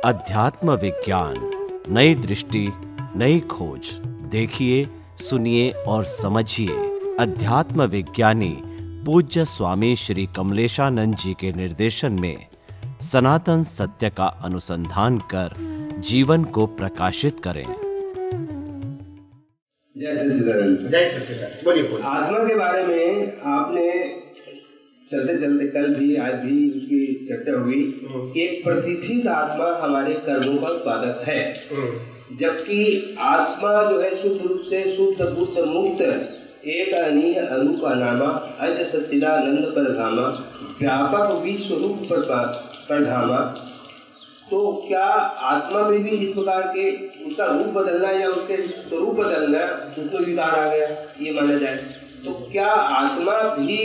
अध्यात्म विज्ञान, नई दृष्टि, नई खोज। देखिए, सुनिए और समझिए। अध्यात्म विज्ञानी पूज्य स्वामी श्री कमलेशानंद जी के निर्देशन में सनातन सत्य का अनुसंधान कर जीवन को प्रकाशित करें। जय सच्चिदानंद। जय सच्चिदानंद। बोलिए। आत्मा के बारे में आपने चलते चलते कल भी आज भी उसकी चर्चा हुई कि एक प्रतिष्ठित आत्मा हमारे कर्मों का उत्पादक है, जबकि आत्मा जो है शुद्ध रूप से शुद्ध बुद्ध मुक्त एक अनीय अरूप अनामा अज सच्चिदानंद परधामा व्यापक विश्व रूप परधामा। तो क्या आत्मा में भी इस प्रकार के उसका रूप बदलना या उसके स्वरूप बदलना उसमें विकार आ गया, ये माना जाए तो क्या आत्मा भी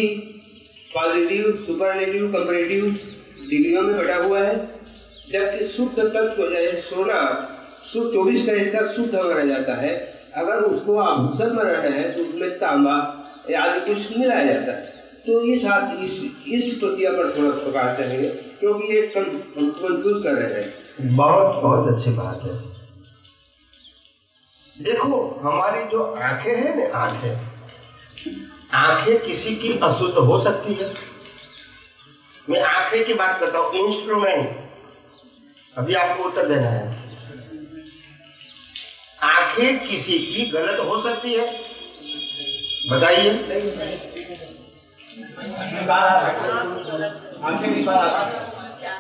पॉजिटिव, सुपरलेटिव, कंपैरेटिव डिग्रियों में बटा हुआ है? जबकि शुद्ध तत्व जो है सोना 24 कैरेट तक शुद्ध माना जाता है, अगर उसको आभूषण बनाना है तो उसमें तांबा आदि कुछ मिलाया जाता है। तो इस प्रक्रिया पर थोड़ा प्रकाश चाहेंगे, क्योंकि ये कंफ्यूज कर रहे हैं। बहुत अच्छी बात है। देखो, हमारी जो आंखें हैं ना, आंखें किसी की अशुद्ध हो सकती है। मैं आंखें की बात करता हूँ, इंस्ट्रूमेंट। अभी आपको उत्तर देना है। आंखें किसी की गलत हो सकती है, बताइए।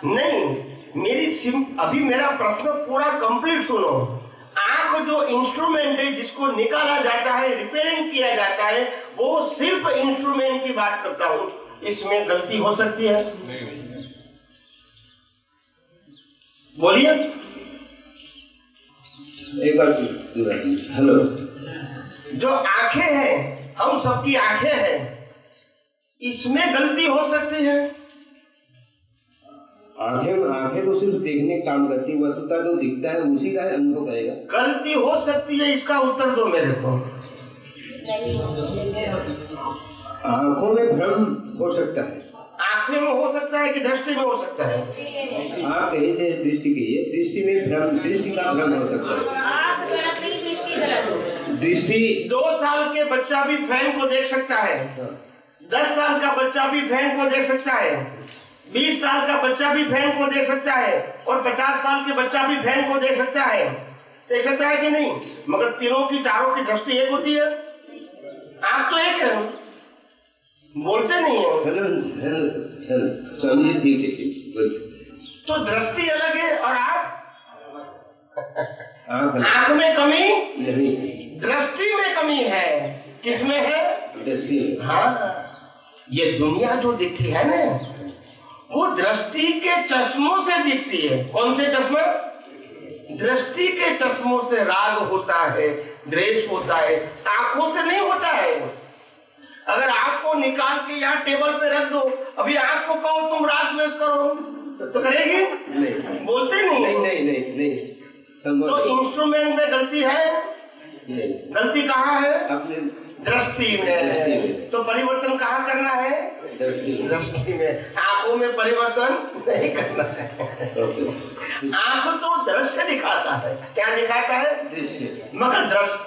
नहीं, अभी मेरा प्रश्न पूरा कंप्लीट सुनो। आंख जो इंस्ट्रूमेंट है जिसको निकाला जाता है, रिपेयरिंग किया जाता है, वो सिर्फ इंस्ट्रूमेंट की बात करता हूँ। इसमें गलती हो सकती है? बोलिए एक बार। हेलो, जो आंखें हैं, हम सबकी आंखें हैं, इसमें गलती हो सकती है? आंखें तो सिर्फ देखने का काम करती है, वस्तुतः जो दिखता है उसी का अनुभव करेगा। गलती हो सकती है, इसका उत्तर दो मेरे को। आंखों में भ्रम हो सकता है। आंखें में हो सकता है कि दृष्टि में हो सकता है? आप कहीं से दृष्टि की है, दृष्टि में भ्रम, दृष्टि का भ्रम हो सकता है। दृष्टि 2 साल के बच्चा भी फैन को देख सकता है, 10 साल का बच्चा भी फैन को देख सकता है, 20 साल का बच्चा भी फैन को देख सकता है, और 50 साल के बच्चा भी फैन को देख सकता है कि नहीं? मगर तीनों की, चारों की दृष्टि एक होती है, आंख तो एक है, बोलते नहीं है। समझिए, ठीक है। तो दृष्टि अलग है और आंख में कमी नहीं, दृष्टि में कमी है। किसमें है? दृष्टि में। हाँ, ये दुनिया जो दिखती है ना, वो दृष्टि के चश्मों से दिखती है। कौन से चश्मे? दृष्टि के चश्मों से राग होता है, द्वेष होता है, आंखों से नहीं होता है। अगर आंख को निकाल के यहाँ टेबल पे रख दो, अभी आंख को कहो तुम राग द्वेष करो तो करेगी? नहीं। बोलते नहीं। नहीं। तो इंस्ट्रूमेंट में गलती है? नहीं। गलती कहाँ है? अपने दृष्टि में। तो परिवर्तन कहाँ करना है? दृष्टि में। आंखों में परिवर्तन नहीं करना है। आंख तो दृश्य दिखाता है। क्या दिखाता है? दृश्य। मगर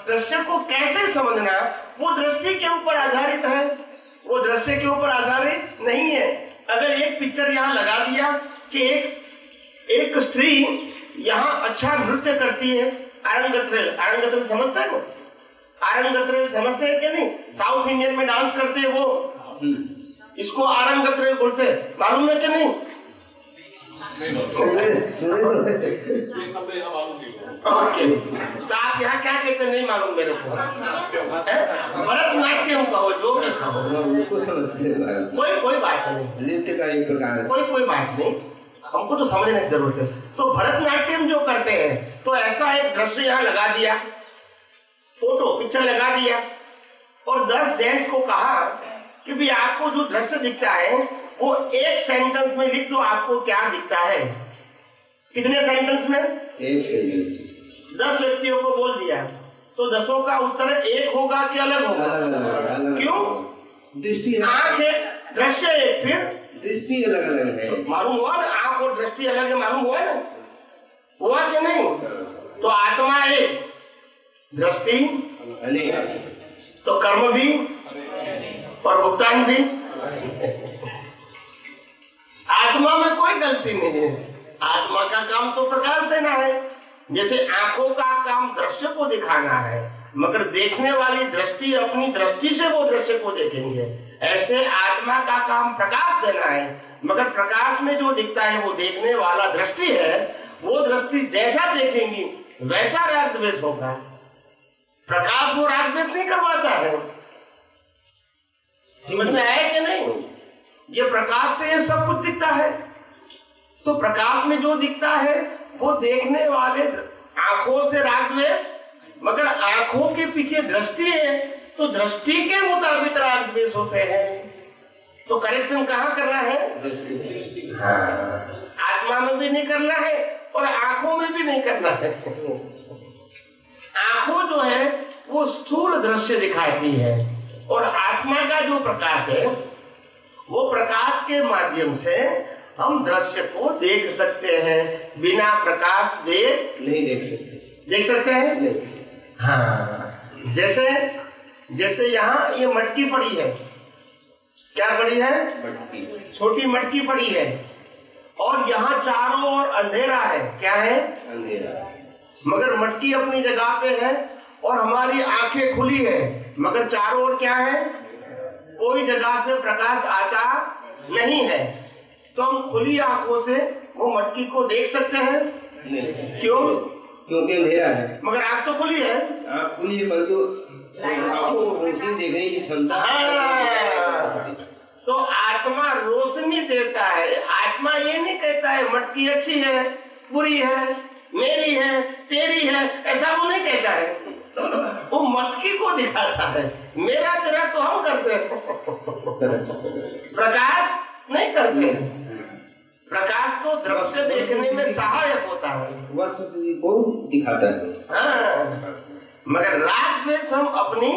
दृश्य को कैसे समझना, वो दृष्टि के ऊपर आधारित है, वो दृश्य के ऊपर आधारित नहीं है। अगर एक पिक्चर यहाँ लगा दिया कि एक स्त्री यहाँ अच्छा नृत्य करती है, आरंगत्रेल समझते हैं वो? आरंगत्रेल समझते हैं क्या नहीं? साउथ इंडियन में डांस करते हैं वो, इसको आरंगत्रेल बोलते हैं, मालूम है क्या नहीं? ओके, तो आप यहाँ क्या कहते नहीं मालूम मेरे को? भरतनाट्यम कहो, जो भी कहो, कोई बात नहीं। नृत्य का एक प्रकार है। कोई बात नहीं, हमको तो समझने की जरूरत है। तो भरतनाट्यम जो करते हैं, तो ऐसा एक दृश्य यहाँ लगा दिया, फोटो पिक्चर लगा दिया, और 10 जेंट्स को कहा कि भी आपको जो दृश्य दिखता है वो एक सेंटेंस में लिख दो, आपको क्या दिखता है। कितने सेंटेंस में? एक सेंटेंस। 10 व्यक्तियों को बोल दिया, तो 10 का उत्तर एक होगा कि अलग होगा? क्यों? दृष्टि आंख है, दृश्य एक, फिर दृष्टि अलग अलग है। मालूम हुआ ना, आंख और दृष्टि अलग है, मालूम हुआ ना। हुआ कि नहीं? तो आत्मा एक, दृष्टि तो कर्म भी और भुगतान भी। आत्मा में कोई गलती नहीं है, आत्मा का काम तो प्रकाश देना है। जैसे आंखों का काम दृश्य को दिखाना है, मगर देखने वाली दृष्टि अपनी दृष्टि से वो दृश्य को देखेंगे। ऐसे आत्मा का काम प्रकाश देना है, मगर प्रकाश में जो दिखता है वो देखने वाला दृष्टि है। वो दृष्टि जैसा देखेंगी वैसा राग द्वेष होगा। प्रकाश वो राग द्वेष नहीं करवाता है। समझ में आया कि नहीं? ये प्रकाश से ये सब कुछ दिखता है। तो प्रकाश में जो दिखता है वो देखने वाले आंखों से राग द्वेष, मगर आंखों के पीछे दृष्टि है तो दृष्टि के मुताबिक राग द्वेष होते हैं। तो करेक्शन कहाँ करना है? हाँ, आत्मा में भी नहीं करना है और आंखों में भी नहीं करना है। आंखों जो है वो स्थूल दृश्य दिखाती है और आत्मा का जो प्रकाश है वो प्रकाश के माध्यम से हम दृश्य को देख सकते हैं। बिना प्रकाश नहीं देख सकते हैं। नहीं। हाँ, जैसे यहाँ ये मटकी पड़ी है, क्या पड़ी है? मटकी, छोटी मटकी पड़ी है और यहाँ चारों ओर अंधेरा है। क्या है? अंधेरा। मगर मटकी अपनी जगह पे है और हमारी आंखें खुली है, मगर चारों ओर क्या है? कोई जगह से प्रकाश आता नहीं है। तो हम खुली आंखों से वो मटकी को देख सकते हैं? नहीं। क्यों? क्योंकि अंधेरा है। मगर आंख तो खुली है। आंख खुली है परंतु रोशनी देखने की क्षमता। तो आत्मा रोशनी देता है। आत्मा ये नहीं कहता है मटकी अच्छी है, बुरी है, मेरी है, तेरी है, ऐसा वो नहीं कहता है। वो मटकी को दिखाता है। मेरा तेरा तो हम करते हैं, प्रकाश नहीं करते। प्रकाश तो दृश्य देखने में सहायक होता है, वस्तु को दिखाता है। हाँ, मगर राग द्वेष हम अपनी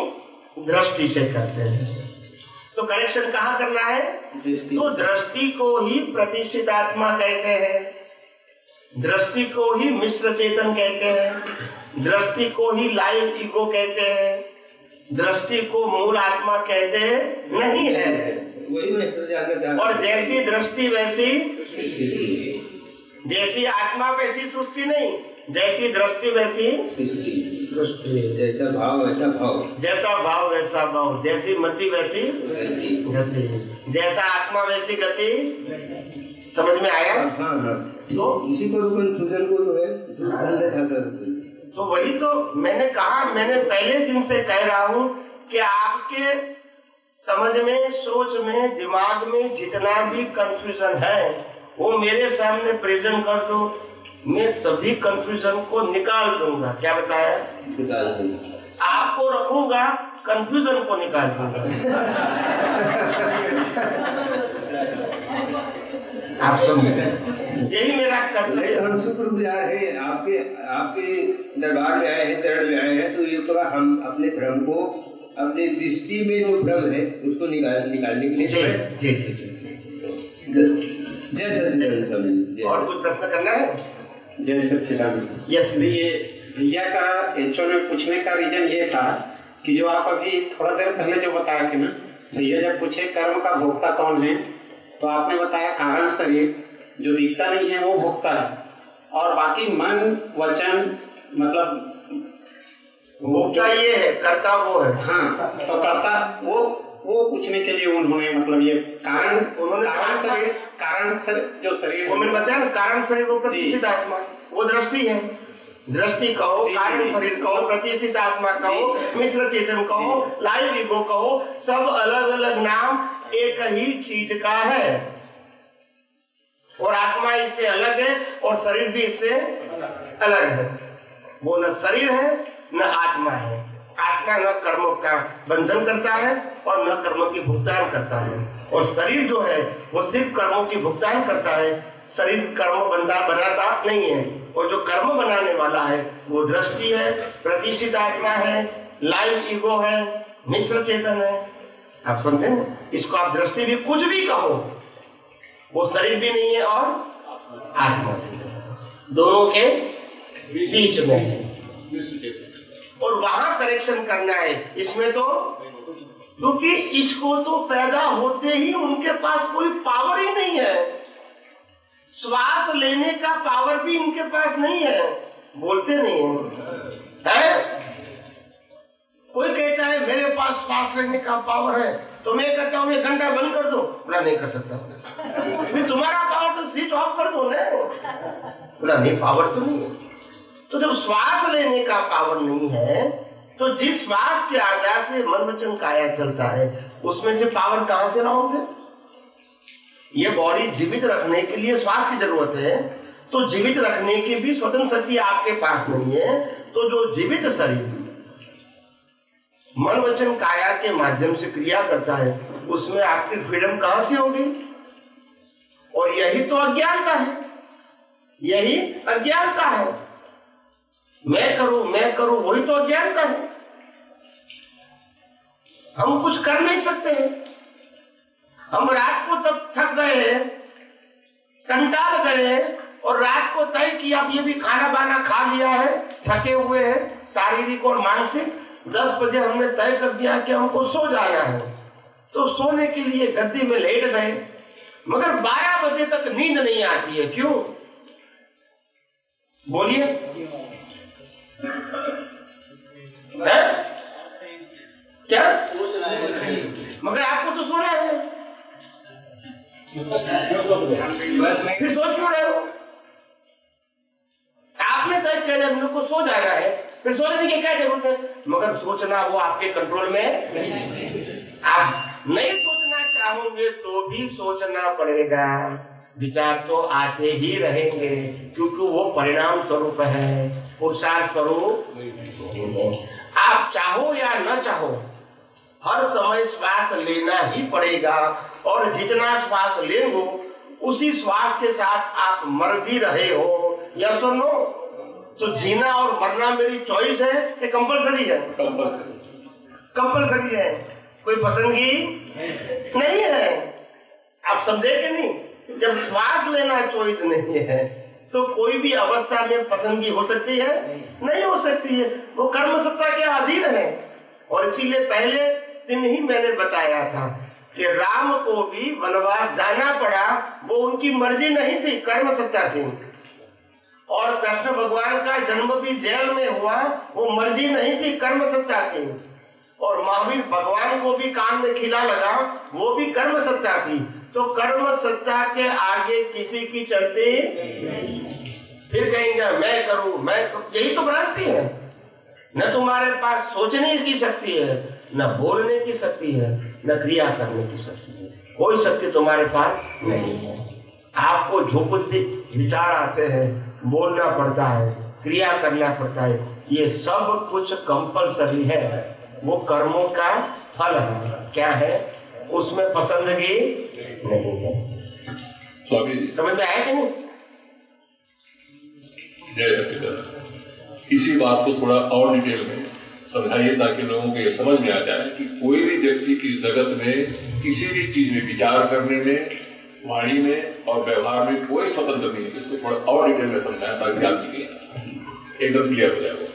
दृष्टि से करते हैं। तो करेक्शन कहाँ करना है? तो दृष्टि को ही प्रतिष्ठित आत्मा कहते हैं, दृष्टि को ही मिश्र चेतन कहते हैं, दृष्टि को ही लाइव ईगो कहते हैं, दृष्टि को मूल आत्मा कहते नहीं है। और जैसी दृष्टि वैसी, जैसी आत्मा वैसी सृष्टि नहीं, जैसी दृष्टि वैसी सृष्टि, जैसा भाव वैसा भाव, जैसा भाव वैसा भाव, जैसी मति वैसी गति, जैसा आत्मा वैसी गति। समझ में आया? हाँ। तो इसी को कंफ्यूजन को जो है तो वही तो मैंने कहा, मैंने पहले दिन से कह रहा हूँ कि आपके समझ में, सोच में, दिमाग में जितना भी कंफ्यूजन है वो मेरे सामने प्रेजेंट कर दो, मैं सभी कंफ्यूजन को निकाल दूंगा। क्या बताया? निकाल दूंगा। आपको रखूंगा, कंफ्यूजन को निकाल दूंगा। आप समझे? यही मेरा कर्तव्य। हम शुक्रगुजार हैं, आपके दरबार में आए हैं, चरण में आए हैं, तो ये पूरा हम अपने भ्रम को, अपने दृष्टि में जो भ्रम है उसको निकालने के लिए। जी। और कुछ प्रश्न करना है? जय सच्चिदानंद। यस। ये भैया का एक्चुअल में पूछने का रीजन ये था कि जो आप अभी थोड़ा देर पहले जो बताया कि ना, भैया जब पूछे कर्म का भोक्ता कौन है, तो आपने बताया कारण शरीर, जो दिखता नहीं है वो भोक्ता है, और बाकी मन, वचन, मतलब भोक्ता ये है, कर्ता वो है। हाँ, तो कर्ता वो पूछने के लिए उन्होंने मतलब ये कारण शरीर जो शरीर मैंने बताया ना, कारण शरीर को प्रतिष्ठित आत्मा, वो दृष्टि है। दृष्टि कहो, कारण शरीर कहो, प्रतिष्ठित आत्मा कहो, मिश्र चेतन कहो, लाइव ईगो कहो, सब अलग अलग नाम एक ही चीज का है। और आत्मा इससे अलग है और शरीर भी इससे अलग है। वो न शरीर है न आत्मा है। आत्मा न कर्मों का बंधन करता है और न कर्मों की भुगतान करता है, और शरीर जो है वो सिर्फ कर्मों की भुगतान करता है। शरीर कर्म बनाता नहीं है, और जो कर्म बनाने वाला है वो दृष्टि है, प्रतिष्ठित आत्मा है, लाइव ईगो है, मिश्र चेतन है। आप समझे? इसको आप दृष्टि भी कुछ भी कहो, वो शरीर भी नहीं है और आत्मा भी, दोनों के बीच में है और वहां करेक्शन करना है। इसमें तो क्योंकि इसको तो पैदा होते ही उनके पास कोई पावर ही नहीं है, श्वास लेने का पावर भी इनके पास नहीं है, बोलते नहीं है? कोई कहता है मेरे पास श्वास लेने का पावर है, तो मैं कहता हूँ 1 घंटा बंद कर दो, बोला नहीं कर सकता। फिर तुम्हारा पावर तो स्विच ऑफ कर दो ना, बोला नहीं पावर तो नहीं है। तो जब श्वास लेने का पावर नहीं है तो जिस श्वास के आधार से मन वचन काया चलता है उसमें से पावर कहां से लाओगे? ये बॉडी जीवित रखने के लिए श्वास की जरूरत है, तो जीवित रखने की भी स्वतंत्र शक्ति आपके पास नहीं है। तो जो जीवित शरीर मन वचन काया के माध्यम से क्रिया करता है उसमें आपकी फ्रीडम कहां से होगी? और यही तो अज्ञानता है, यही अज्ञानता है। मैं करूं वही तो अज्ञानता है। हम कुछ कर नहीं सकते हैं। हम रात को तब थक गए, कंटाल गए और रात को तय किया अब ये भी खाना बाना खा लिया है, थके हुए हैं शारीरिक और मानसिक। 10 बजे हमने तय कर दिया कि हमको सो जाना है, तो सोने के लिए गद्दी में लेट गए, मगर 12 बजे तक नींद नहीं आती है। क्यों? बोलिए। क्या? मगर आपको तो सोना है, फिर सोच क्यों रहे हो? आपने तय किया जब मेरे को सो जाना है, फिर सोचने की क्या जरूरत है? मगर सोचना वो आपके कंट्रोल में नहीं। आप नहीं सोचना चाहोगे तो भी सोचना पड़ेगा। विचार तो आते ही रहेंगे क्योंकि वो परिणाम स्वरूप है, पुरुषार्थ स्वरूप। आप चाहो या न चाहो हर समय श्वास लेना ही पड़ेगा, और जितना श्वास लेंगे उसी श्वास के साथ आप मर भी रहे हो या सुनो। तो जीना और मरना मेरी चॉइस है कि कंपलसरी है? कंपलसरी है, कोई पसंदगी नहीं है। आप समझे कि नहीं? जब श्वास लेना चॉइस नहीं है तो कोई भी अवस्था में पसंदगी हो सकती है? नहीं हो सकती है। वो कर्म सत्ता के अधीन है। और इसीलिए पहले दिन ही मैंने बताया था कि राम को भी वनवास जाना पड़ा, वो उनकी मर्जी नहीं थी, कर्म सत्ता थी। और कृष्ण भगवान का जन्म भी जेल में हुआ, वो मर्जी नहीं थी, कर्म सत्ता थी। और महावीर भगवान को भी कान में खिला लगा, वो भी कर्म सत्ता थी। तो कर्म सत्ता के आगे किसी की चलती। फिर कहेंगे मैं करूं, यही तो भ्रांति है। न तुम्हारे पास सोचने की शक्ति है, न बोलने की शक्ति है, न क्रिया करने की शक्ति है। कोई शक्ति तुम्हारे पास नहीं है। आपको जो कुछ विचार आते हैं, बोलना पड़ता है, क्रिया करना पड़ता है, ये सब कुछ कंपलसरी है। वो कर्मों का फल है। क्या है? उसमें पसंदगी नहीं है। समझ में आया कि नहीं? जय सच्चिदानंद। इसी बात को थोड़ा और डिटेल में समझाइए ताकि लोगों को ये समझ में आ जाए कि कोई भी व्यक्ति इस जगत में किसी भी चीज में विचार करने में, वाणी में और व्यवहार में कोई स्वतंत्र नहीं है। इसको थोड़ा और डिटेल में समझाया ताकि आपकी एकदम क्लियर हो जाएगा।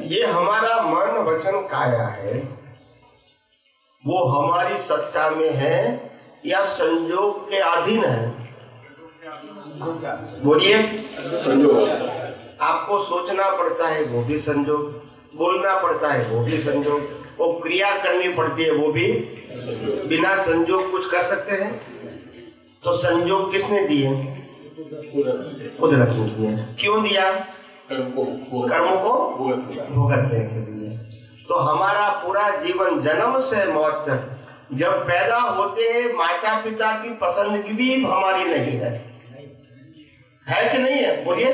ये हमारा मन वचन काया है, वो हमारी सत्ता में है या संयोग के अधीन है? बोलिए। संयोग। आपको सोचना पड़ता है, वो भी संयोग। बोलना पड़ता है, वो भी संयोग। वो क्रिया करनी पड़ती है, वो भी। बिना संयोग कुछ कर सकते हैं? तो संयोग किसने दिए? कुदरत ने दिया। क्यों दिया? कर्मों को भुगतने के लिए। तो हमारा पूरा जीवन जन्म से मौत तक जब पैदा होते हैं, माता पिता की पसंदगी भी हमारी नहीं है कि नहीं है? बोलिए।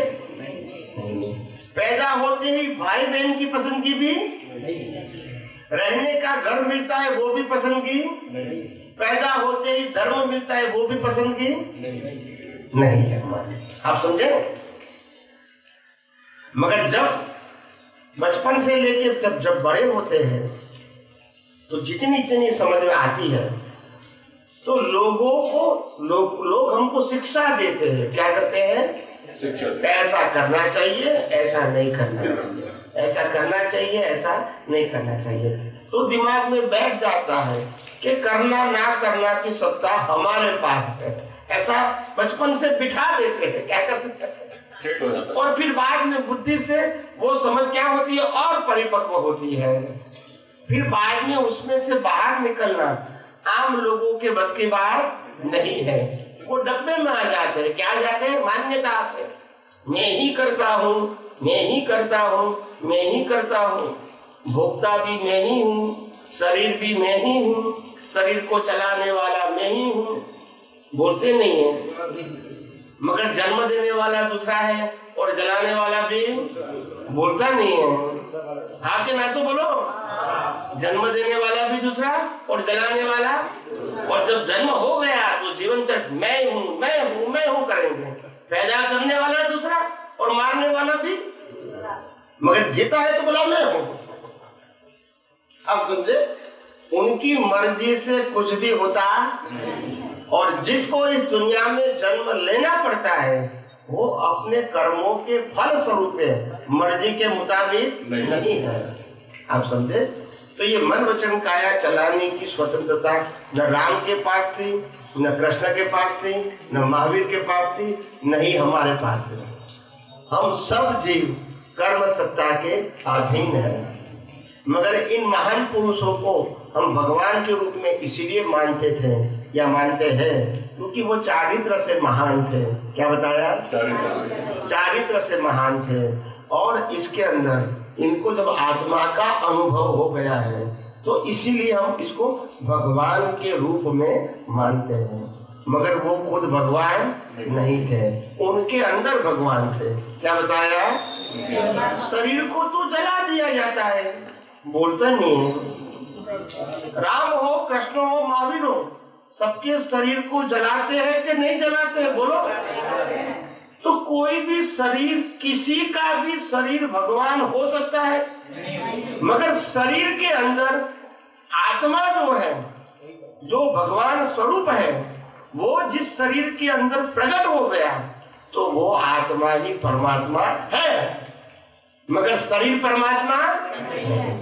पैदा होते ही भाई बहन की पसंदगी भी, रहने का घर मिलता है वो भी पसंदगी, पैदा होते ही धर्म मिलता है वो भी पसंदगी नहीं है हमारी। आप समझे? मगर जब बचपन से लेके जब बड़े होते हैं तो जितनी समझ में आती है तो लोग हमको शिक्षा देते हैं। क्या करते हैं? ऐसा करना चाहिए, ऐसा नहीं करना चाहिए, ऐसा करना चाहिए, ऐसा नहीं करना चाहिए। तो दिमाग में बैठ जाता है कि करना ना करना की सत्ता हमारे पास है, ऐसा बचपन से बिठा देते हैं। क्या करते हैं? और फिर बाद में बुद्धि से वो समझ क्या होती है और परिपक्व होती है। फिर बाद में उसमें से बाहर निकलना आम लोगों के बस की बात नहीं है। वो डब्बे में आ जाते हैं। क्या जाते हैं? मान्यता से। मैं ही करता हूँ, मैं ही करता हूँ, मैं ही करता हूँ, भोक्ता भी मैं ही हूँ, शरीर भी मैं ही हूँ, शरीर को चलाने वाला मैं ही हूँ। बोलते नहीं है, मगर जन्म देने वाला दूसरा है और जलाने वाला भी बोलता नहीं है। हाँ कि ना तो बोलो। जन्म देने वाला भी दूसरा और जलाने वाला, और जब जन्म हो गया तो जीवन तक मैं हूँ, मैं हूँ, मैं हूँ करेंगे। पैदा करने वाला दूसरा और मारने वाला भी, मगर जीता है तो बोला मैं हूँ। अब समझे, उनकी मर्जी से कुछ भी होता, और जिसको इस दुनिया में जन्म लेना पड़ता है वो अपने कर्मों के फल स्वरूप है, मर्जी के मुताबिक नहीं है। आप समझे? तो ये मन वचन काया चलाने की स्वतंत्रता न राम के पास थी, न कृष्ण के पास थी, न महावीर के पास थी, न ही हमारे पास है। हम सब जीव कर्म सत्ता के अधीन हैं। मगर इन महान पुरुषों को हम भगवान के रूप में इसीलिए मानते थे या मानते हैं क्योंकि वो चारित्र से महान थे। क्या बताया? चारित्र से महान थे। और इसके अंदर इनको जब आत्मा का अनुभव हो गया है तो इसीलिए हम इसको भगवान के रूप में मानते हैं। मगर वो खुद भगवान नहीं थे, उनके अंदर भगवान थे। क्या बताया? शरीर को तो जला दिया जाता है, बोलते नहीं। राम हो, कृष्ण हो, महावीर हो, सबके शरीर को जलाते हैं कि नहीं जलाते हैं? बोलो। तो कोई भी शरीर, किसी का भी शरीर भगवान हो सकता है, मगर शरीर के अंदर आत्मा जो है, जो भगवान स्वरूप है, वो जिस शरीर के अंदर प्रकट हो गया तो वो आत्मा ही परमात्मा है, मगर शरीर परमात्मा नहीं।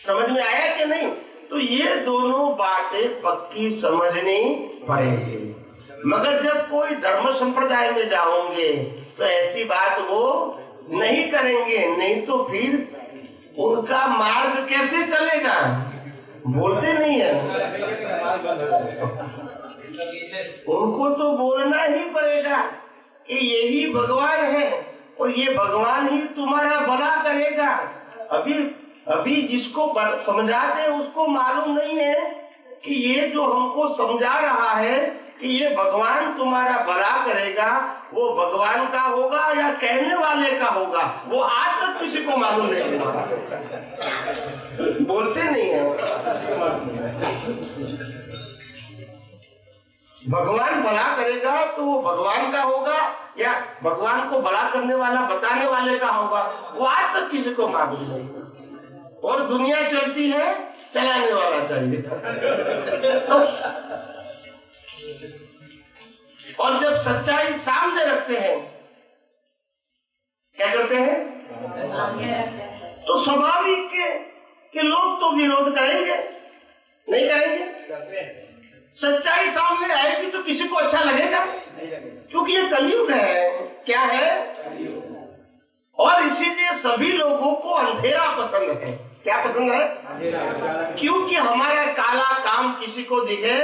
समझ में आया कि नहीं? तो ये दोनों बातें पक्की समझनी पड़ेगी। मगर जब कोई धर्म संप्रदाय में जाओगे तो ऐसी बात वो नहीं करेंगे, नहीं तो फिर उनका मार्ग कैसे चलेगा? बोलते नहीं है। उनको तो बोलना ही पड़ेगा कि यही भगवान है और ये भगवान ही तुम्हारा भला करेगा। अभी जिसको समझाते उसको मालूम नहीं है कि ये जो हमको समझा रहा है कि ये भगवान तुम्हारा भला करेगा, वो भगवान का होगा या कहने वाले का होगा, वो आज तक किसी को मालूम नहीं। बोलते नहीं है। भगवान भला करेगा तो वो भगवान का होगा या भगवान को भला करने वाला बताने वाले का होगा, वो आज तक किसी को मालूम नहीं। और दुनिया चलती है, चलाने वाला चाहिए बस। और जब सच्चाई सामने रखते हैं, क्या करते हैं? तो स्वाभाविक कि लोग तो विरोध करेंगे, नहीं करेंगे? सच्चाई सामने आएगी तो किसी को अच्छा लगेगा, क्योंकि ये कलयुग है। क्या है? और इसीलिए सभी लोगों को अंधेरा पसंद है। क्या पसंद है? क्योंकि हमारा काला काम किसी को दिखे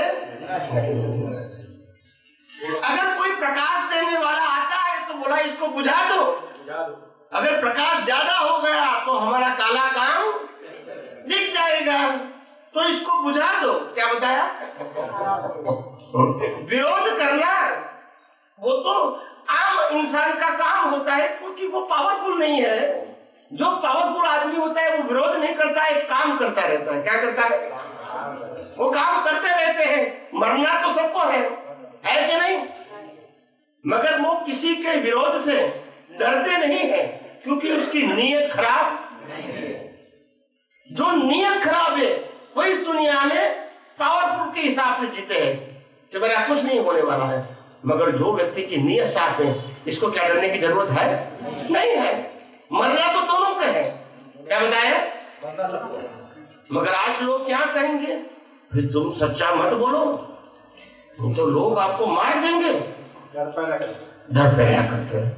नहीं। अगर कोई प्रकाश देने वाला आता है तो बोला इसको बुझा दो। अगर प्रकाश ज्यादा हो गया तो हमारा काला काम दिख जाएगा, तो इसको बुझा दो। क्या बताया? विरोध करना वो तो आम इंसान का काम होता है, क्योंकि वो पावरफुल नहीं है। जो पावरफुल आदमी होता है वो विरोध नहीं करता है, काम करता रहता है। क्या करता है? वो काम करते रहते हैं। मरना तो सबको है कि नहीं? मगर वो किसी के विरोध से डरते नहीं है, क्योंकि उसकी नीयत खराब। जो नीयत खराब है वही दुनिया में पावरफुल के हिसाब से जीते हैं कि मेरा कुछ नहीं होने वाला है। मगर जो व्यक्ति की नीयत साफ है, इसको क्या डरने की जरूरत है? नहीं है। मरना तो दोनों का है, क्या बताया? मगर आज लोग क्या कहेंगे कि तुम सच्चा मत बोलो, तो लोग आपको मार देंगे, डर पैदा करते हैं।